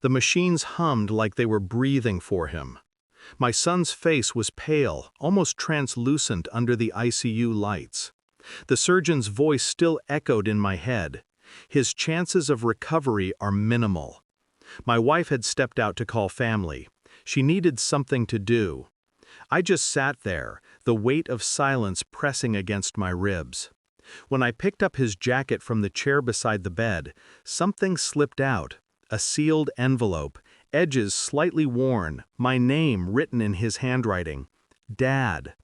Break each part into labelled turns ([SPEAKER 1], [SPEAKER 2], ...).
[SPEAKER 1] The machines hummed like they were breathing for him. My son's face was pale, almost translucent under the ICU lights. The surgeon's voice still echoed in my head. His chances of recovery are minimal. My wife had stepped out to call family. She needed something to do. I just sat there, the weight of silence pressing against my ribs. When I picked up his jacket from the chair beside the bed, something slipped out, a sealed envelope, edges slightly worn, my name written in his handwriting. Dad.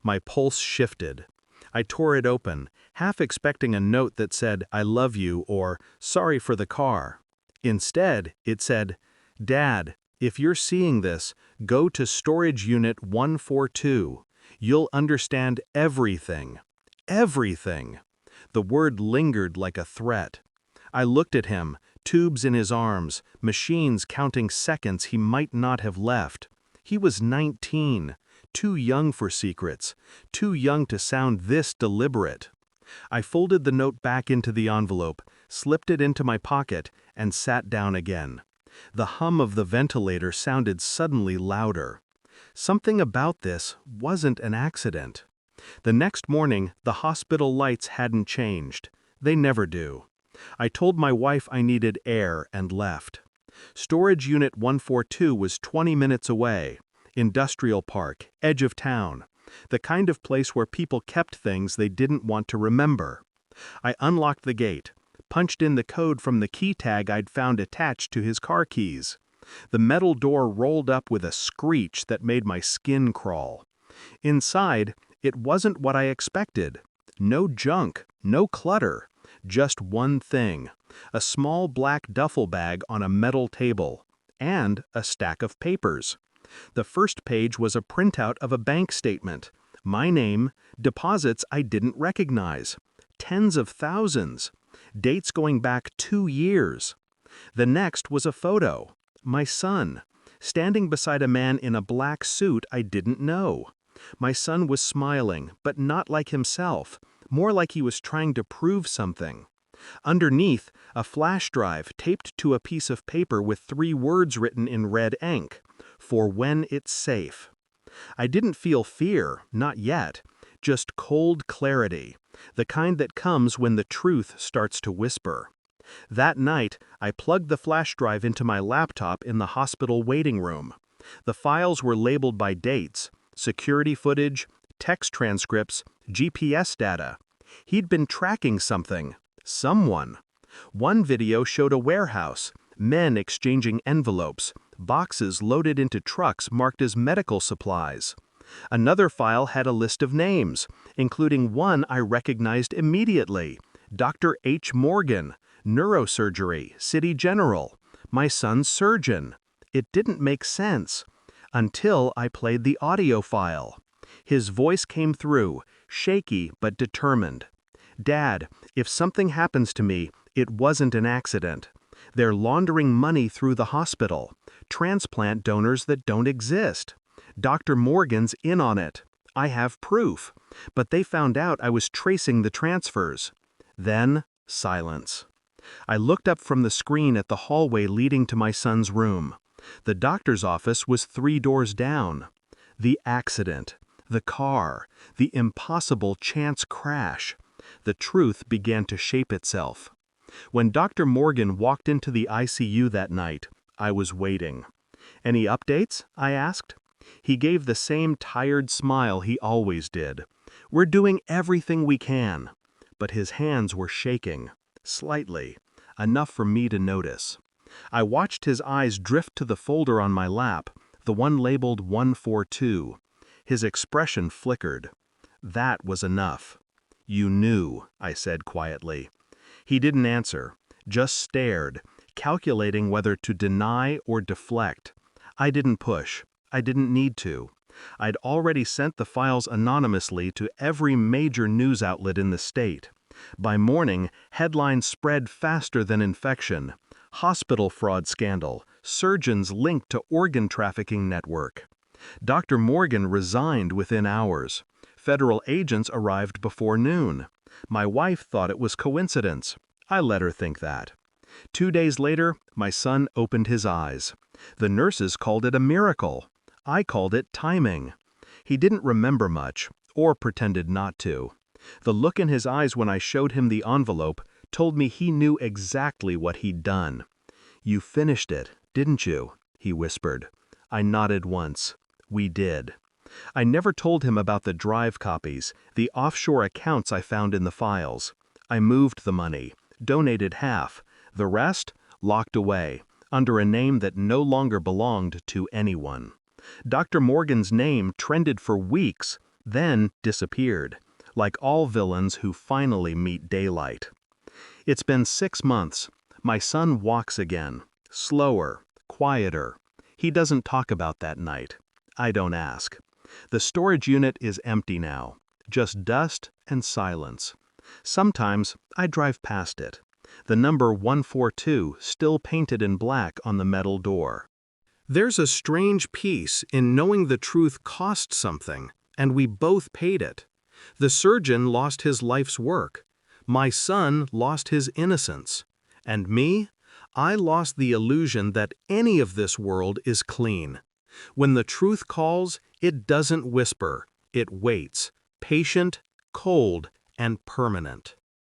[SPEAKER 1] My pulse shifted. I tore it open, half expecting a note that said, "I love you," or "Sorry for the car." Instead, it said, "Dad, if you're seeing this, go to Storage Unit 142. You'll understand everything. Everything." The word lingered like a threat. I looked at him, tubes in his arms, machines counting seconds he might not have left. He was 19, too young for secrets, too young to sound this deliberate. I folded the note back into the envelope, slipped it into my pocket, and sat down again. The hum of the ventilator sounded suddenly louder. Something about this wasn't an accident. The next morning, the hospital lights hadn't changed. They never do. I told my wife I needed air and left. Storage Unit 142 was 20 minutes away. Industrial park, edge of town. The kind of place where people kept things they didn't want to remember. I unlocked the gate, punched in the code from the key tag I'd found attached to his car keys. The metal door rolled up with a screech that made my skin crawl. Inside, it wasn't what I expected. No junk, no clutter. Just one thing, a small black duffel bag on a metal table, and a stack of papers. The first page was a printout of a bank statement. My name, deposits I didn't recognize. Tens of thousands. Dates going back 2 years. The next was a photo. My son, standing beside a man in a black suit I didn't know. My son was smiling, but not like himself, more like he was trying to prove something. Underneath, a flash drive taped to a piece of paper with 3 words written in red ink, "For when it's safe." I didn't feel fear, not yet, just cold clarity, the kind that comes when the truth starts to whisper. That night, I plugged the flash drive into my laptop in the hospital waiting room. The files were labeled by dates, security footage, text transcripts, GPS data. He'd been tracking something, someone. One video showed a warehouse, men exchanging envelopes, boxes loaded into trucks marked as medical supplies. Another file had a list of names, including one I recognized immediately, Dr. H. Morgan, neurosurgery, City General, my son's surgeon. It didn't make sense. Until I played the audio file. His voice came through, shaky but determined. "Dad, if something happens to me, it wasn't an accident. They're laundering money through the hospital. Transplant donors that don't exist. Dr. Morgan's in on it. I have proof. But they found out I was tracing the transfers." Then, silence. I looked up from the screen at the hallway leading to my son's room. The doctor's office was 3 doors down. The accident, the car, the impossible chance crash. The truth began to shape itself. When Dr. Morgan walked into the ICU that night, I was waiting. "Any updates?" I asked. He gave the same tired smile he always did. "We're doing everything we can." But his hands were shaking, slightly, enough for me to notice. I watched his eyes drift to the folder on my lap, the one labeled 142. His expression flickered. That was enough. "You knew," I said quietly. He didn't answer, just stared, calculating whether to deny or deflect. I didn't push. I didn't need to. I'd already sent the files anonymously to every major news outlet in the state. By morning, headlines spread faster than infection. Hospital fraud scandal, surgeons linked to organ trafficking network. Dr. Morgan resigned within hours. Federal agents arrived before noon. My wife thought it was coincidence. I let her think that. 2 days later, my son opened his eyes. The nurses called it a miracle. I called it timing. He didn't remember much, or pretended not to. The look in his eyes when I showed him the envelope told me he knew exactly what he'd done. "You finished it, didn't you?" he whispered. I nodded once. We did. I never told him about the drive copies, the offshore accounts I found in the files. I moved the money, donated half, the rest locked away, under a name that no longer belonged to anyone. Dr. Morgan's name trended for weeks, then disappeared, like all villains who finally meet daylight. It's been 6 months. My son walks again, slower, quieter. He doesn't talk about that night. I don't ask. The storage unit is empty now, just dust and silence. Sometimes I drive past it, the number 142 still painted in black on the metal door. There's a strange peace in knowing the truth cost something, and we both paid it. The surgeon lost his life's work. My son lost his innocence. And me? I lost the illusion that any of this world is clean. When the truth calls, it doesn't whisper, it waits, patient, cold, and permanent.